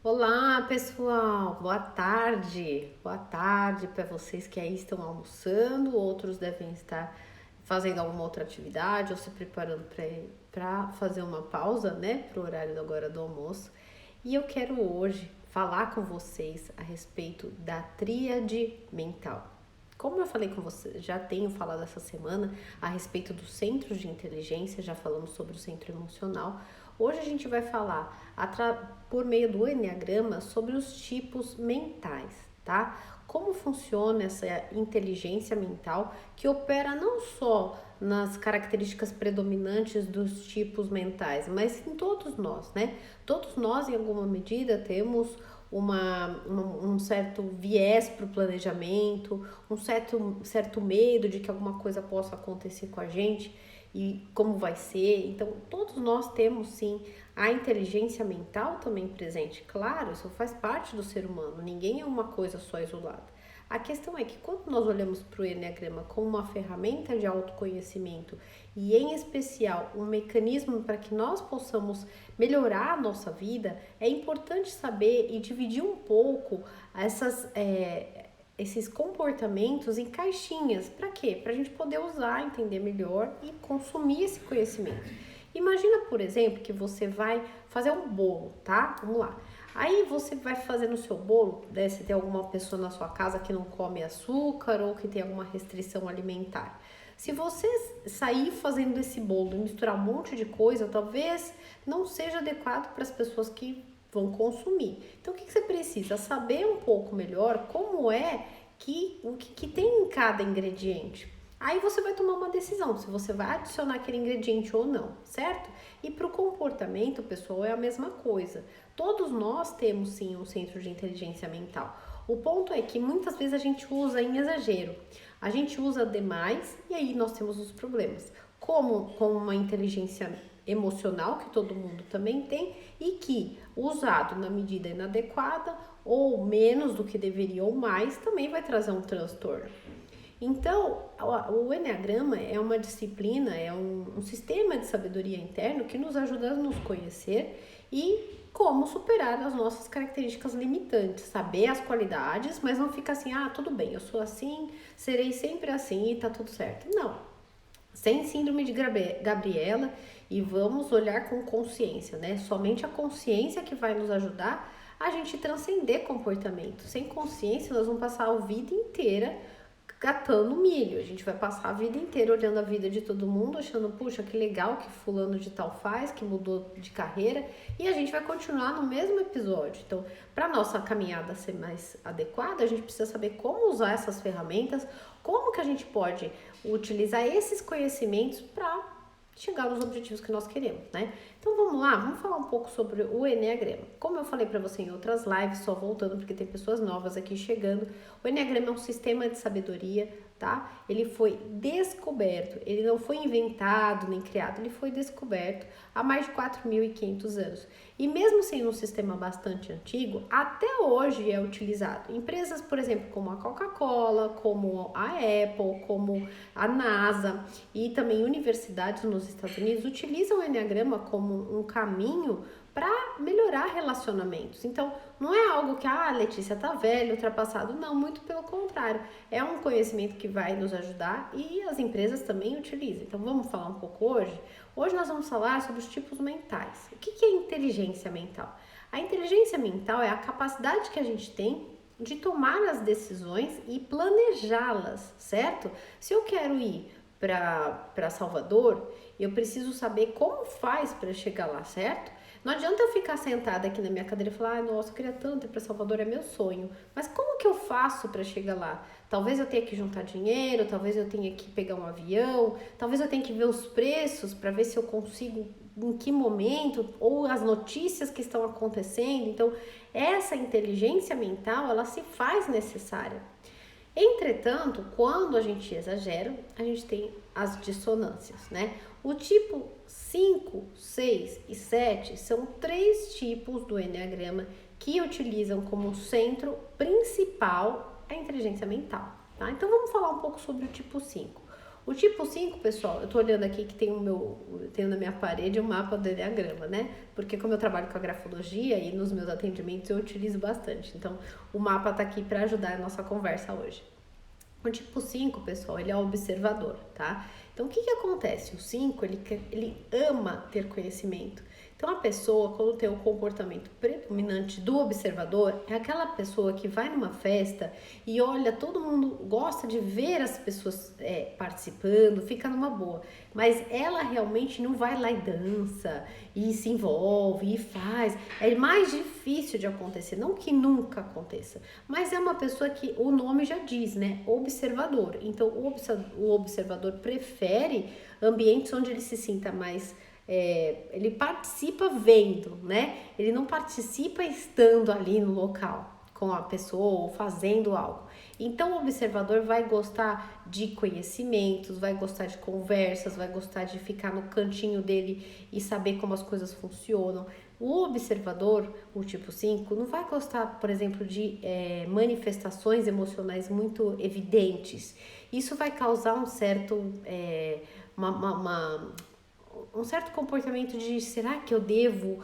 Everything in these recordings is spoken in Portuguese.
Olá, pessoal. Boa tarde. Boa tarde para vocês que aí estão almoçando, outros devem estar fazendo alguma outra atividade ou se preparando para fazer uma pausa, né, para o horário agora do almoço. E eu quero hoje falar com vocês a respeito da tríade mental. Como eu falei com você, já tenho falado essa semana a respeito dos centros de inteligência, já falamos sobre o centro emocional. Hoje a gente vai falar por meio do enneagrama sobre os tipos mentais, tá? Como funciona essa inteligência mental que opera não só nas características predominantes dos tipos mentais, mas em todos nós, né? Todos nós, em alguma medida, temos um certo viés para o planejamento, um certo medo de que alguma coisa possa acontecer com a gente e como vai ser. Então, todos nós temos sim a inteligência mental também presente. Claro, isso faz parte do ser humano, ninguém é uma coisa só isolada. A questão é que quando nós olhamos para o Enneagrama como uma ferramenta de autoconhecimento e, em especial, um mecanismo para que nós possamos melhorar a nossa vida, é importante saber e dividir um pouco esses comportamentos em caixinhas. Para quê? Para a gente poder usar, entender melhor e consumir esse conhecimento. Imagina, por exemplo, que você vai fazer um bolo, tá? Vamos lá. Aí você vai fazer no seu bolo, né? Se tem alguma pessoa na sua casa que não come açúcar ou que tem alguma restrição alimentar. Se você sair fazendo esse bolo e misturar um monte de coisa, talvez não seja adequado para as pessoas que vão consumir. Então, o que você precisa? Saber um pouco melhor como é o que tem em cada ingrediente. Aí você vai tomar uma decisão se você vai adicionar aquele ingrediente ou não, certo? E para o comportamento, pessoal, é a mesma coisa. Todos nós temos sim um centro de inteligência mental. O ponto é que muitas vezes a gente usa em exagero. A gente usa demais e aí nós temos os problemas. Como com uma inteligência emocional, que todo mundo também tem, e que, usado na medida inadequada, ou menos do que deveria ou mais, também vai trazer um transtorno. Então, o Enneagrama é uma disciplina, é um sistema de sabedoria interno que nos ajuda a nos conhecer e como superar as nossas características limitantes, saber as qualidades, mas não fica assim, tudo bem, eu sou assim, serei sempre assim e tá tudo certo. Não, sem síndrome de Gabriela e vamos olhar com consciência, né? Somente a consciência que vai nos ajudar a gente transcender comportamento. Sem consciência, nós vamos passar a vida inteira catando milho. A gente vai passar a vida inteira olhando a vida de todo mundo, achando, puxa, que legal que fulano de tal faz, que mudou de carreira, e a gente vai continuar no mesmo episódio. Então, para nossa caminhada ser mais adequada, a gente precisa saber como usar essas ferramentas, como que a gente pode utilizar esses conhecimentos para chegar nos objetivos que nós queremos, né? Então vamos lá, vamos falar um pouco sobre o Enneagrama. Como eu falei para você em outras lives, só voltando porque tem pessoas novas aqui chegando, o Enneagrama é um sistema de sabedoria, tá? Ele foi descoberto, ele não foi inventado nem criado, ele foi descoberto há mais de 4.500 anos. E mesmo sendo um sistema bastante antigo, até hoje é utilizado. Empresas, por exemplo, como a Coca-Cola, como a Apple, como a NASA e também universidades nos Estados Unidos utilizam o Enneagrama como um caminho para melhorar relacionamentos. Então, não é algo que, Letícia, tá velho, ultrapassado. Não, muito pelo contrário. É um conhecimento que vai nos ajudar e as empresas também utilizam. Então, vamos falar um pouco hoje? Hoje nós vamos falar sobre os tipos mentais. O que é inteligência mental? A inteligência mental é a capacidade que a gente tem de tomar as decisões e planejá-las, certo? Se eu quero ir para Salvador, eu preciso saber como faz para chegar lá, certo? Não adianta eu ficar sentada aqui na minha cadeira e falar, nossa, eu queria tanto ir para Salvador, é meu sonho. Mas como que eu faço para chegar lá? Talvez eu tenha que juntar dinheiro, talvez eu tenha que pegar um avião, talvez eu tenha que ver os preços para ver se eu consigo, em que momento, ou as notícias que estão acontecendo. Então, essa inteligência mental, ela se faz necessária. Entretanto, quando a gente exagera, a gente tem as dissonâncias, né? O tipo 5, 6 e 7 são três tipos do Enneagrama que utilizam como centro principal a inteligência mental, tá? Então vamos falar um pouco sobre o tipo 5. O tipo 5, pessoal, eu tô olhando aqui que tenho na minha parede um mapa do Enneagrama, né? Porque como eu trabalho com a grafologia e nos meus atendimentos eu utilizo bastante. Então, o mapa tá aqui para ajudar a nossa conversa hoje. O tipo 5, pessoal, ele é observador, tá? Então, o que acontece? O 5, ele ama ter conhecimento. Então, a pessoa, quando tem o comportamento predominante do observador, é aquela pessoa que vai numa festa e olha, todo mundo gosta de ver as pessoas participando, fica numa boa. Mas ela realmente não vai lá e dança, e se envolve, e faz. É mais difícil de acontecer, não que nunca aconteça, mas é uma pessoa que o nome já diz, né? Observador. Então, o observador prefere ambientes onde ele se sinta mais... ele participa vendo, né? Ele não participa estando ali no local com a pessoa ou fazendo algo. Então, o observador vai gostar de conhecimentos, vai gostar de conversas, vai gostar de ficar no cantinho dele e saber como as coisas funcionam. O observador, o tipo 5, não vai gostar, por exemplo, de manifestações emocionais muito evidentes. Isso vai causar um certo... um certo comportamento de será que eu devo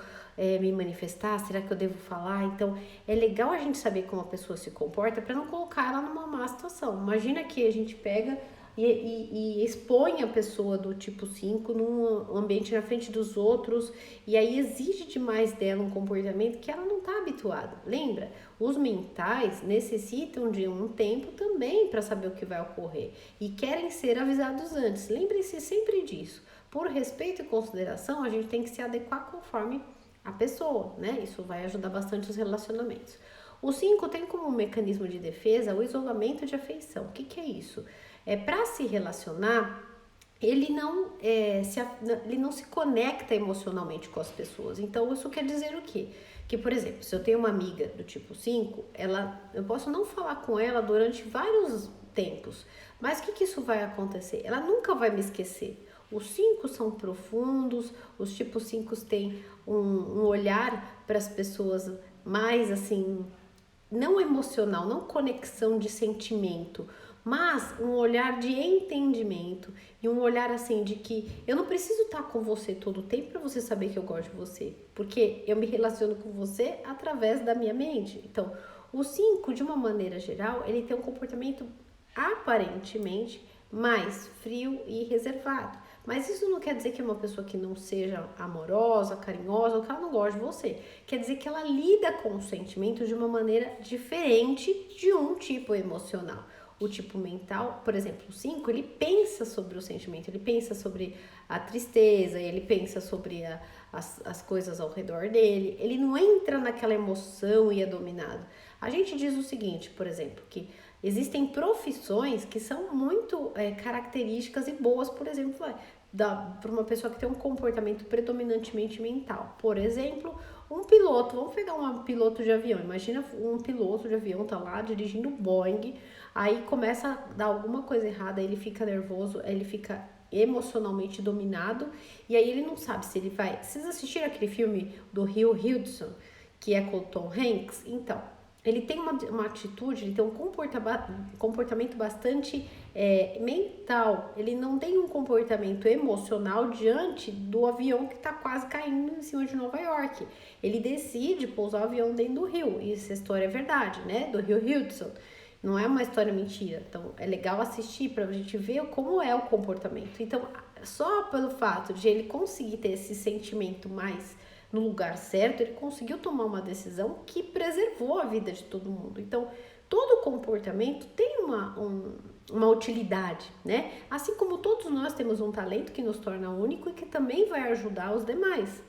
me manifestar? Será que eu devo falar? Então, é legal a gente saber como a pessoa se comporta para não colocar ela numa má situação. Imagina que a gente pega e expõe a pessoa do tipo 5 num ambiente na frente dos outros e aí exige demais dela um comportamento que ela não está habituada. Lembra? Os mentais necessitam de um tempo também para saber o que vai ocorrer e querem ser avisados antes. Lembre-se sempre disso. Por respeito e consideração, a gente tem que se adequar conforme a pessoa, né? Isso vai ajudar bastante os relacionamentos. O 5 tem como mecanismo de defesa o isolamento de afeição. O que é isso? Para se relacionar, ele não se conecta emocionalmente com as pessoas. Então, isso quer dizer o quê? Que, por exemplo, se eu tenho uma amiga do tipo 5, eu posso não falar com ela durante vários tempos, mas o que isso vai acontecer? Ela nunca vai me esquecer. Os 5 são profundos, os tipos 5 têm um olhar para as pessoas mais assim, não emocional, não conexão de sentimento, mas um olhar de entendimento e um olhar assim de que eu não preciso estar com você todo o tempo para você saber que eu gosto de você, porque eu me relaciono com você através da minha mente. Então, o 5, de uma maneira geral, ele tem um comportamento aparentemente mais frio e reservado. Mas isso não quer dizer que é uma pessoa que não seja amorosa, carinhosa, ou que ela não gosta de você. Quer dizer que ela lida com o sentimento de uma maneira diferente de um tipo emocional. O tipo mental, por exemplo, o 5, ele pensa sobre o sentimento, ele pensa sobre a tristeza, ele pensa sobre as coisas ao redor dele, ele não entra naquela emoção e é dominado. A gente diz o seguinte, por exemplo, que existem profissões que são muito características e boas, por exemplo, para uma pessoa que tem um comportamento predominantemente mental. Por exemplo, um piloto, vamos pegar um piloto de avião, imagina um piloto de avião tá lá dirigindo Boeing, aí começa a dar alguma coisa errada, ele fica nervoso, ele fica emocionalmente dominado, e aí ele não sabe se ele vai... Vocês assistiram aquele filme do Rio Hudson, que é com o Tom Hanks? Então, ele tem uma atitude, ele tem um comportamento bastante mental. Ele não tem um comportamento emocional diante do avião que está quase caindo em cima de Nova York. Ele decide pousar o avião dentro do rio. E essa história é verdade, né? Do Rio Hudson. Não é uma história mentira. Então, é legal assistir para a gente ver como é o comportamento. Então, só pelo fato de ele conseguir ter esse sentimento mais no lugar certo, ele conseguiu tomar uma decisão que preservou a vida de todo mundo. Então, todo comportamento tem uma utilidade, né? Assim como todos nós temos um talento que nos torna único e que também vai ajudar os demais.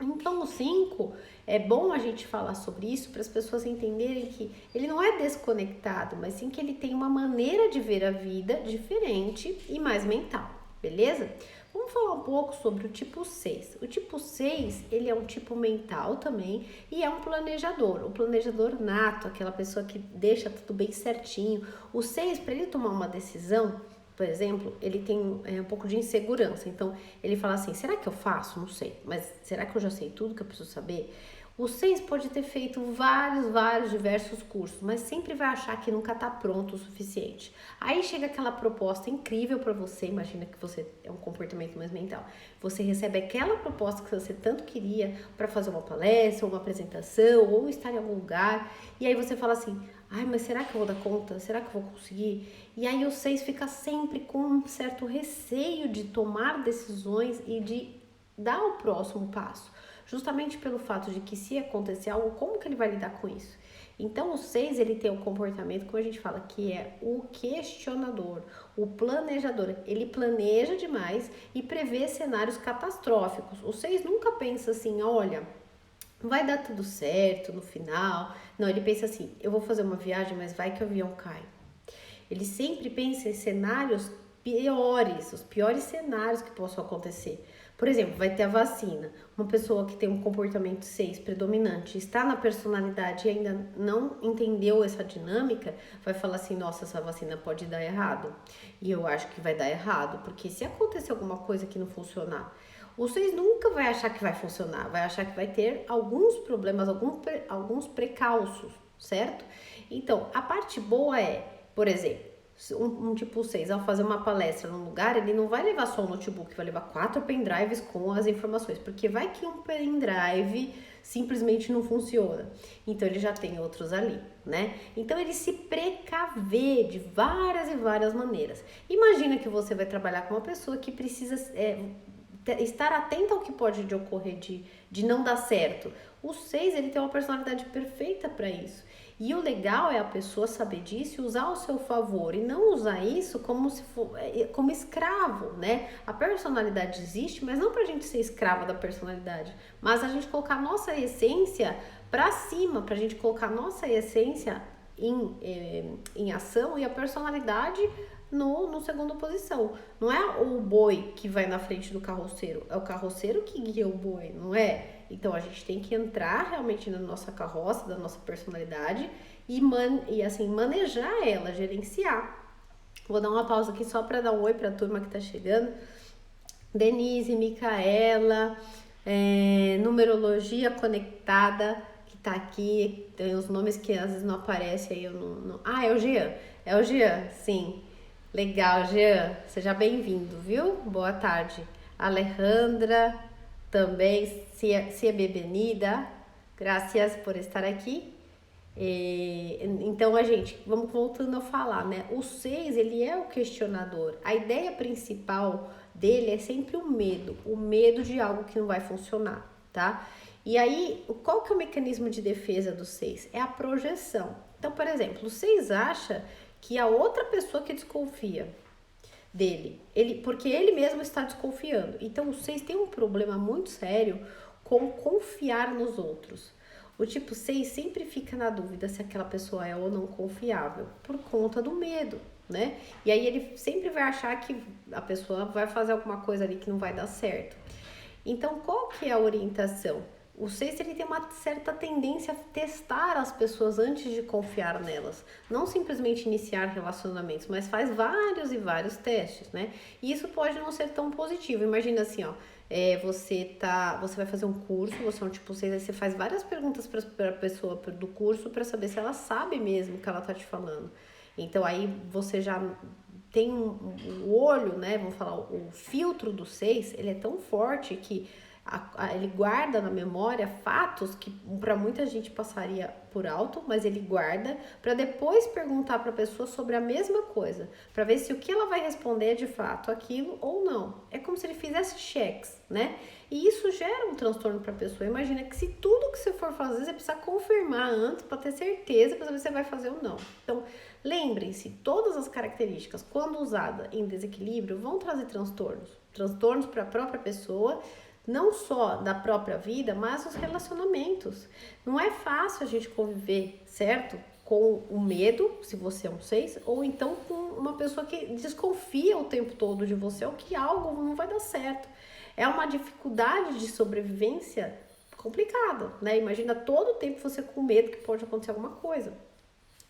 Então, o 5, é bom a gente falar sobre isso para as pessoas entenderem que ele não é desconectado, mas sim que ele tem uma maneira de ver a vida diferente e mais mental, beleza? Vamos falar um pouco sobre o tipo 6. O tipo 6, ele é um tipo mental também e é um planejador nato, aquela pessoa que deixa tudo bem certinho. O 6, para ele tomar uma decisão, por exemplo, ele tem um pouco de insegurança. Então, ele fala assim, será que eu faço? Não sei. Mas será que eu já sei tudo que eu preciso saber? O 6 pode ter feito diversos cursos, mas sempre vai achar que nunca está pronto o suficiente. Aí chega aquela proposta incrível para você, imagina que você é um comportamento mais mental. Você recebe aquela proposta que você tanto queria para fazer uma palestra, ou uma apresentação, ou estar em algum lugar, e aí você fala assim: ai, mas será que eu vou dar conta? Será que eu vou conseguir? E aí o 6 fica sempre com um certo receio de tomar decisões e de dar o próximo passo. Justamente pelo fato de que se acontecer algo, como que ele vai lidar com isso? Então o 6 ele tem um comportamento, como a gente fala, que é o questionador, o planejador. Ele planeja demais e prevê cenários catastróficos. O 6 nunca pensa assim: olha, vai dar tudo certo no final. Não, ele pensa assim: eu vou fazer uma viagem, mas vai que o avião cai. Ele sempre pensa em cenários piores, os piores cenários que possam acontecer. Por exemplo, vai ter a vacina. Uma pessoa que tem um comportamento 6 predominante, está na personalidade e ainda não entendeu essa dinâmica, vai falar assim: nossa, essa vacina pode dar errado. E eu acho que vai dar errado, porque se acontecer alguma coisa que não funcionar, o 6 nunca vai achar que vai funcionar, vai achar que vai ter alguns problemas, alguns precalços, certo? Então, a parte boa é, por exemplo, um tipo 6, ao fazer uma palestra num lugar, ele não vai levar só um notebook, vai levar 4 pendrives com as informações, porque vai que um pendrive simplesmente não funciona. Então ele já tem outros ali, né? Então ele se precavê de várias e várias maneiras. Imagina que você vai trabalhar com uma pessoa que precisa estar atenta ao que pode ocorrer de não dar certo. O 6, ele tem uma personalidade perfeita para isso. E o legal é a pessoa saber disso e usar ao seu favor, e não usar isso como se for, como escravo, né? A personalidade existe, mas não pra gente ser escrava da personalidade, mas a gente colocar a nossa essência pra cima, pra gente colocar a nossa essência em ação e a personalidade no segunda posição. Não é o boi que vai na frente do carroceiro, é o carroceiro que guia o boi, não é? Então a gente tem que entrar realmente na nossa carroça, da nossa personalidade e assim, manejar ela, gerenciar. Vou dar uma pausa aqui só para dar um oi para a turma que tá chegando. Denise, Micaela, Numerologia Conectada, que tá aqui, tem os nomes que às vezes não aparecem aí, eu não... Ah, é o Jean, sim. Legal, Jean, seja bem-vindo, viu? Boa tarde. Alejandra, também, se bem-vinda, graças por estar aqui. Então, vamos voltando a falar, né? O 6, ele é o questionador. A ideia principal dele é sempre o medo de algo que não vai funcionar, tá? E aí, qual que é o mecanismo de defesa do 6? É a projeção. Então, por exemplo, o 6 acha que a outra pessoa que desconfia dele, porque ele mesmo está desconfiando. Então o 6 tem um problema muito sério com confiar nos outros. O tipo 6 sempre fica na dúvida se aquela pessoa é ou não confiável, por conta do medo, né? E aí ele sempre vai achar que a pessoa vai fazer alguma coisa ali que não vai dar certo. Então, qual que é a orientação? O 6 ele tem uma certa tendência a testar as pessoas antes de confiar nelas. Não simplesmente iniciar relacionamentos, mas faz vários e vários testes, né? E isso pode não ser tão positivo. Imagina assim, ó, você vai fazer um curso, você é um tipo 6, aí você faz várias perguntas para a pessoa do curso para saber se ela sabe mesmo o que ela tá te falando. Então aí você já tem o olho, né? Vamos falar, o filtro do 6, ele é tão forte que ele guarda na memória fatos que para muita gente passaria por alto, mas ele guarda para depois perguntar para a pessoa sobre a mesma coisa, para ver se o que ela vai responder é de fato aquilo ou não. É como se ele fizesse cheques, né? E isso gera um transtorno para a pessoa. Imagina que se tudo que você for fazer, você precisa confirmar antes para ter certeza para saber se você vai fazer ou não. Então, lembrem-se, todas as características, quando usadas em desequilíbrio, vão trazer transtornos para a própria pessoa, não só da própria vida, mas os relacionamentos. Não é fácil a gente conviver, certo? Com o medo, se você é um 6, ou então com uma pessoa que desconfia o tempo todo de você, ou que algo não vai dar certo. É uma dificuldade de sobrevivência complicada, né? Imagina todo o tempo você com medo que pode acontecer alguma coisa.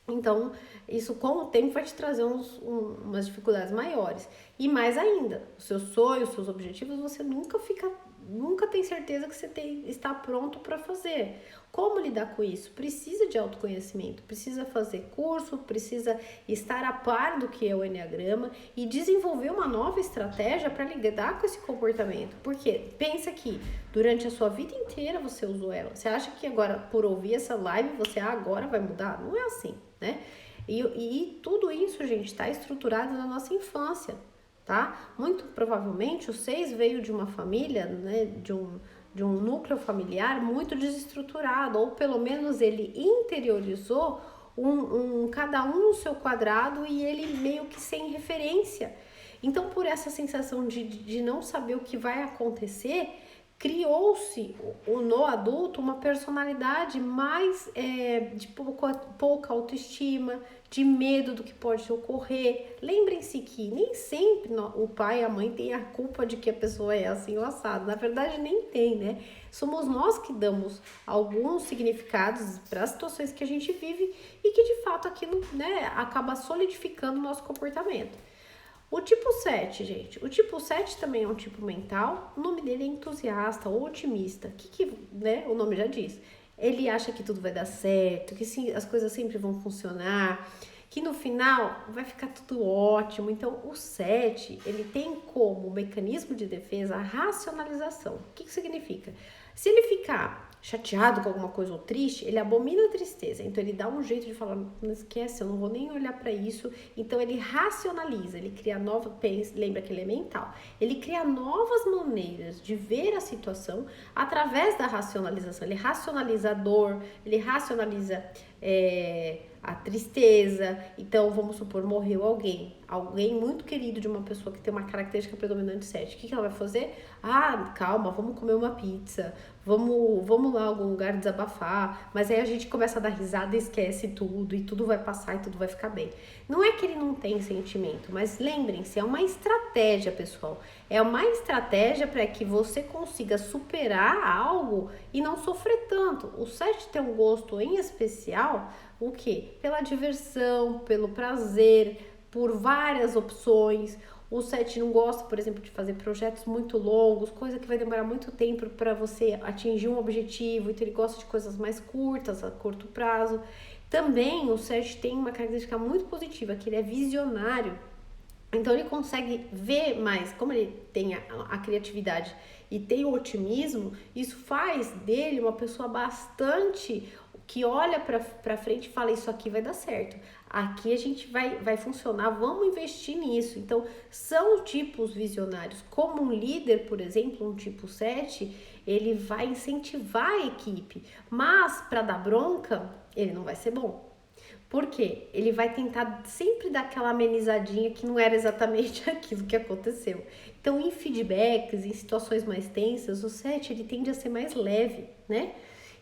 Então, isso com o tempo vai te trazer umas dificuldades maiores. E mais ainda, os seus sonhos, os seus objetivos, você nunca fica nunca tem certeza que você está pronto para fazer. Como lidar com isso? Precisa de autoconhecimento, precisa fazer curso, precisa estar a par do que é o Enneagrama e desenvolver uma nova estratégia para lidar com esse comportamento. Porque pensa que durante a sua vida inteira você usou ela. Você acha que agora, por ouvir essa live, você agora vai mudar? Não é assim, né? E tudo isso, gente, está estruturado na nossa infância, tá? Muito provavelmente o 6 veio de uma família, né, de um núcleo familiar muito desestruturado, ou pelo menos ele interiorizou cada um no seu quadrado e ele meio que sem referência. Então, por essa sensação de não saber o que vai acontecer, criou-se no adulto uma personalidade mais de pouca autoestima, de medo do que pode ocorrer. Lembrem-se que nem sempre o pai e a mãe têm a culpa de que a pessoa é assim ou assado. Na verdade, nem tem, né? Somos nós que damos alguns significados para as situações que a gente vive e que, de fato, aquilo, né, acaba solidificando o nosso comportamento. O tipo 7, gente, o tipo 7 também é um tipo mental, o nome dele é entusiasta ou otimista. Né, o nome já diz? Ele acha que tudo vai dar certo, que sim, as coisas sempre vão funcionar, que no final vai ficar tudo ótimo. Então, o 7, ele tem como mecanismo de defesa a racionalização. O que significa? Se ele ficar chateado com alguma coisa ou triste, ele abomina a tristeza. Então, ele dá um jeito de falar, não esquece, eu não vou nem olhar para isso. Então, ele racionaliza, ele cria lembra que ele é mental. Ele cria novas maneiras de ver a situação através da racionalização. Ele racionaliza a dor, ele racionaliza a tristeza. Então, vamos supor, morreu alguém muito querido de uma pessoa que tem uma característica predominante 7. O que ela vai fazer? Ah, calma, vamos comer uma pizza, vamos lá a algum lugar desabafar. Mas aí a gente começa a dar risada e esquece tudo, e tudo vai passar e tudo vai ficar bem. Não é que ele não tem sentimento, mas lembrem-se, é uma estratégia, pessoal. É uma estratégia para que você consiga superar algo e não sofrer tanto. O 7 tem um gosto em especial, o quê? Pela diversão, pelo prazer, por várias opções. O 7 não gosta, por exemplo, de fazer projetos muito longos, coisa que vai demorar muito tempo para você atingir um objetivo. Então, ele gosta de coisas mais curtas, a curto prazo. Também, o 7 tem uma característica muito positiva, que ele é visionário. Então, ele consegue ver mais, como ele tem a criatividade e tem o otimismo, isso faz dele uma pessoa bastante que olha para frente e fala, isso aqui vai dar certo, aqui a gente vai funcionar, vamos investir nisso. Então, são tipos visionários. Como um líder, por exemplo, um tipo 7, ele vai incentivar a equipe, mas para dar bronca, ele não vai ser bom. Por quê? Ele vai tentar sempre dar aquela amenizadinha que não era exatamente aquilo que aconteceu. Então, em feedbacks, em situações mais tensas, o 7 ele tende a ser mais leve, né?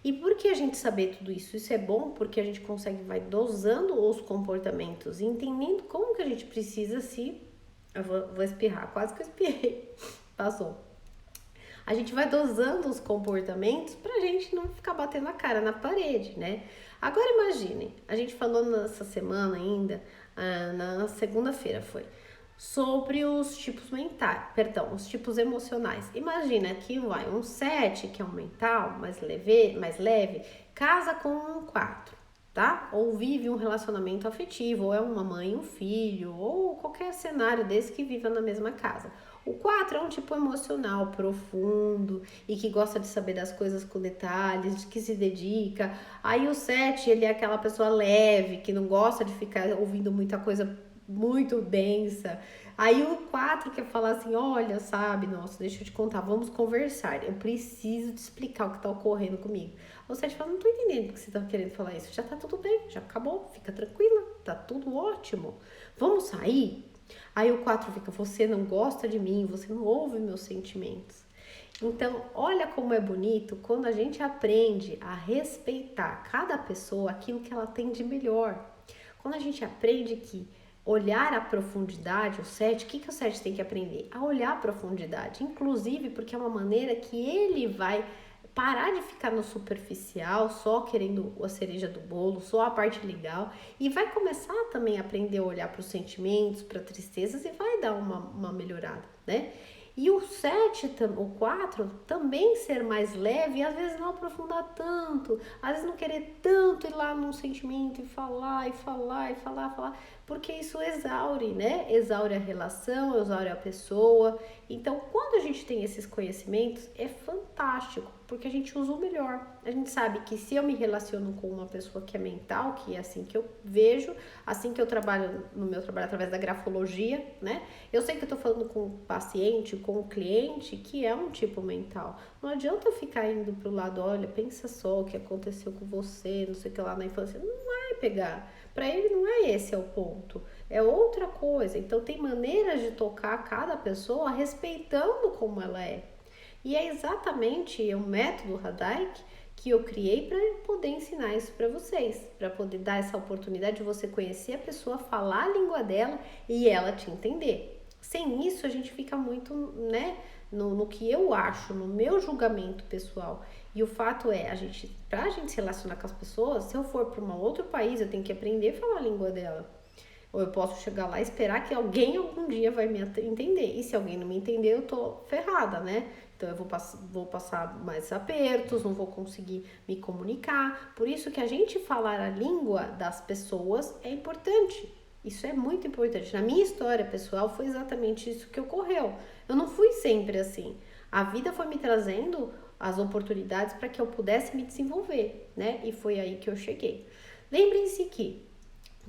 E por que a gente saber tudo isso? Isso é bom porque a gente vai dosando os comportamentos, entendendo como que a gente precisa se... Eu vou espirrar, quase que eu espirrei. Passou. A gente vai dosando os comportamentos pra gente não ficar batendo a cara na parede, né? Agora imaginem, a gente falou nessa semana ainda, na segunda-feira foi, sobre os tipos mentais, os tipos emocionais. Imagina que vai um 7, que é um mental, mais leve, casa com um 4, tá? Ou vive um relacionamento afetivo, ou é uma mãe e um filho, ou qualquer cenário desse que viva na mesma casa. O 4 é um tipo emocional profundo e que gosta de saber das coisas com detalhes, de que se dedica. Aí o 7, ele é aquela pessoa leve, que não gosta de ficar ouvindo muita coisa muito densa. Aí o 4 quer falar assim, olha, sabe, nossa, deixa eu te contar, vamos conversar, eu preciso te explicar o que tá ocorrendo comigo. O 7 fala, não tô entendendo porque você tá querendo falar isso, já tá tudo bem, já acabou, fica tranquila, tá tudo ótimo, vamos sair? Aí o 4 fica, você não gosta de mim, você não ouve meus sentimentos. Então, olha como é bonito quando a gente aprende a respeitar cada pessoa, aquilo que ela tem de melhor. Quando a gente aprende que olhar a profundidade, o 7, o que o 7 tem que aprender? A olhar a profundidade, inclusive porque é uma maneira que ele vai parar de ficar no superficial, só querendo a cereja do bolo, só a parte legal, e vai começar também a aprender a olhar para os sentimentos, para tristezas, e vai dar uma melhorada, né? E o 7, o 4, também ser mais leve e às vezes não aprofundar tanto, às vezes não querer tanto ir lá num sentimento e falar, porque isso exaure, né? Exaure a relação, exaure a pessoa. Então, quando a gente tem esses conhecimentos, é fantástico, porque a gente usa o melhor. A gente sabe que se eu me relaciono com uma pessoa que é mental, que é assim que eu vejo, assim que eu trabalho no meu trabalho através da grafologia, né? Eu sei que eu tô falando com o paciente, com o cliente, que é um tipo mental. Não adianta eu ficar indo pro lado, olha, pensa só o que aconteceu com você, não sei o que lá na infância. Não vai pegar. Para ele não é esse o ponto, é outra coisa. Então tem maneiras de tocar cada pessoa respeitando como ela é. E é exatamente o método Hadaik que eu criei para poder ensinar isso para vocês, para poder dar essa oportunidade de você conhecer a pessoa, falar a língua dela e ela te entender. Sem isso a gente fica muito, né, no que eu acho, no meu julgamento pessoal. E o fato é, pra gente se relacionar com as pessoas, se eu for para um outro país, eu tenho que aprender a falar a língua dela. Ou eu posso chegar lá e esperar que alguém algum dia vai me entender. E se alguém não me entender, eu tô ferrada, né? Então eu vou passar mais apertos, não vou conseguir me comunicar. Por isso que a gente falar a língua das pessoas é importante. Isso é muito importante. Na minha história pessoal foi exatamente isso que ocorreu. Eu não fui sempre assim. A vida foi me trazendo as oportunidades para que eu pudesse me desenvolver, né? E foi aí que eu cheguei. Lembrem-se que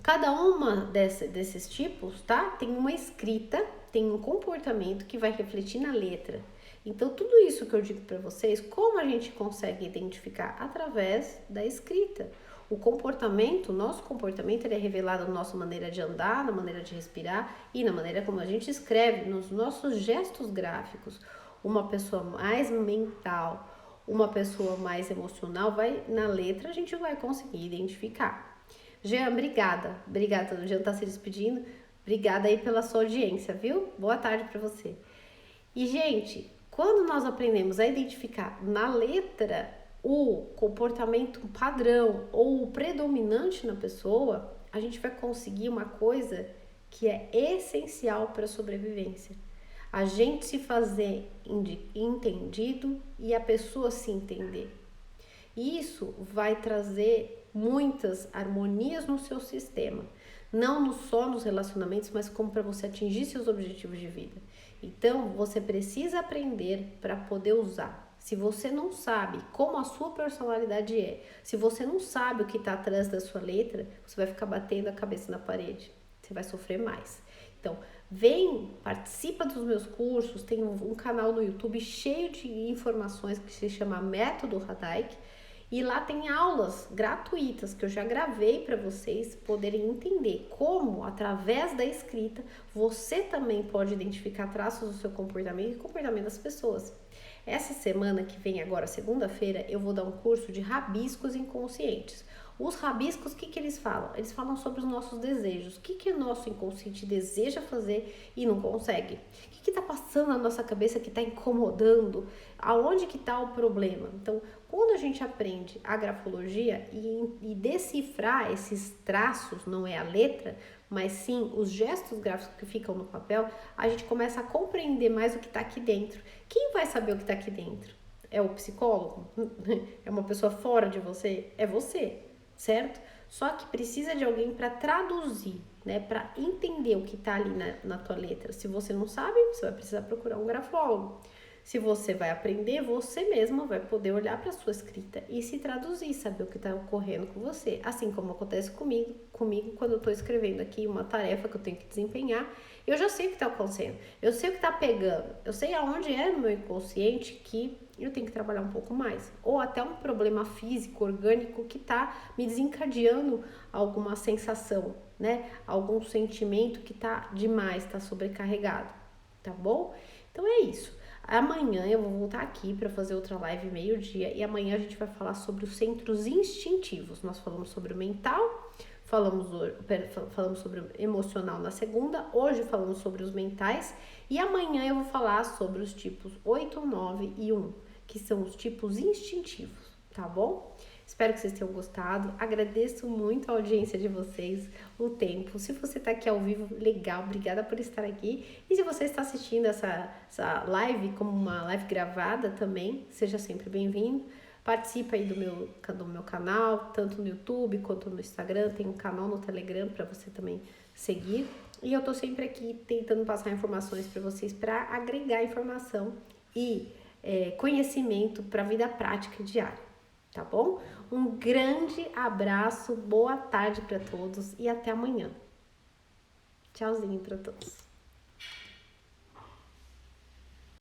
cada uma desses tipos, tá? Tem uma escrita, tem um comportamento que vai refletir na letra. Então, tudo isso que eu digo para vocês, como a gente consegue identificar? Através da escrita. O comportamento, nosso comportamento, ele é revelado na nossa maneira de andar, na maneira de respirar e na maneira como a gente escreve, nos nossos gestos gráficos. Uma pessoa mais mental, uma pessoa mais emocional, na letra a gente vai conseguir identificar. Jean, obrigada. Obrigada, o Jean tá se despedindo. Obrigada aí pela sua audiência, viu? Boa tarde para você. E, gente, quando nós aprendemos a identificar na letra o comportamento padrão ou o predominante na pessoa, a gente vai conseguir uma coisa que é essencial para a sobrevivência. A gente se fazer entendido e a pessoa se entender. Isso vai trazer muitas harmonias no seu sistema, não só nos relacionamentos, mas como para você atingir seus objetivos de vida. Então, você precisa aprender para poder usar. Se você não sabe como a sua personalidade é, se você não sabe o que está atrás da sua letra, você vai ficar batendo a cabeça na parede, você vai sofrer mais. Então, participa dos meus cursos, tem um canal no YouTube cheio de informações que se chama Método Hadaik, e lá tem aulas gratuitas que eu já gravei para vocês poderem entender como, através da escrita, você também pode identificar traços do seu comportamento e comportamento das pessoas. Essa semana que vem agora, segunda-feira, eu vou dar um curso de rabiscos inconscientes. Os rabiscos, o que eles falam? Eles falam sobre os nossos desejos. O que o nosso inconsciente deseja fazer e não consegue? O que está passando na nossa cabeça que está incomodando? Aonde que está o problema? Então, quando a gente aprende a grafologia e decifrar esses traços, não é a letra, mas sim os gestos gráficos que ficam no papel, a gente começa a compreender mais o que está aqui dentro. Quem vai saber o que está aqui dentro? É o psicólogo? É uma pessoa fora de você? É você, certo? Só que precisa de alguém para traduzir, né? Para entender o que está ali na tua letra. Se você não sabe, você vai precisar procurar um grafólogo. Se você vai aprender, você mesma vai poder olhar para a sua escrita e se traduzir, saber o que está ocorrendo com você. Assim como acontece comigo quando eu estou escrevendo aqui uma tarefa que eu tenho que desempenhar, eu já sei o que está acontecendo, eu sei o que está pegando, eu sei aonde é no meu inconsciente que eu tenho que trabalhar um pouco mais. Ou até um problema físico, orgânico, que está me desencadeando alguma sensação, né? Algum sentimento que está demais, está sobrecarregado, tá bom? Então é isso. Amanhã eu vou voltar aqui para fazer outra live meio-dia e amanhã a gente vai falar sobre os centros instintivos. Nós falamos sobre o mental, falamos sobre o emocional na segunda, hoje falamos sobre os mentais e amanhã eu vou falar sobre os tipos 8, 9 e 1, que são os tipos instintivos, tá bom? Espero que vocês tenham gostado. Agradeço muito a audiência de vocês, o tempo. Se você está aqui ao vivo, legal, obrigada por estar aqui. E se você está assistindo essa live como uma live gravada também, seja sempre bem-vindo. Participa aí do meu canal, tanto no YouTube quanto no Instagram. Tem um canal no Telegram para você também seguir. E eu tô sempre aqui tentando passar informações para vocês para agregar informação e conhecimento para a vida prática diária. Tá bom? Um grande abraço, boa tarde para todos e até amanhã. Tchauzinho para todos.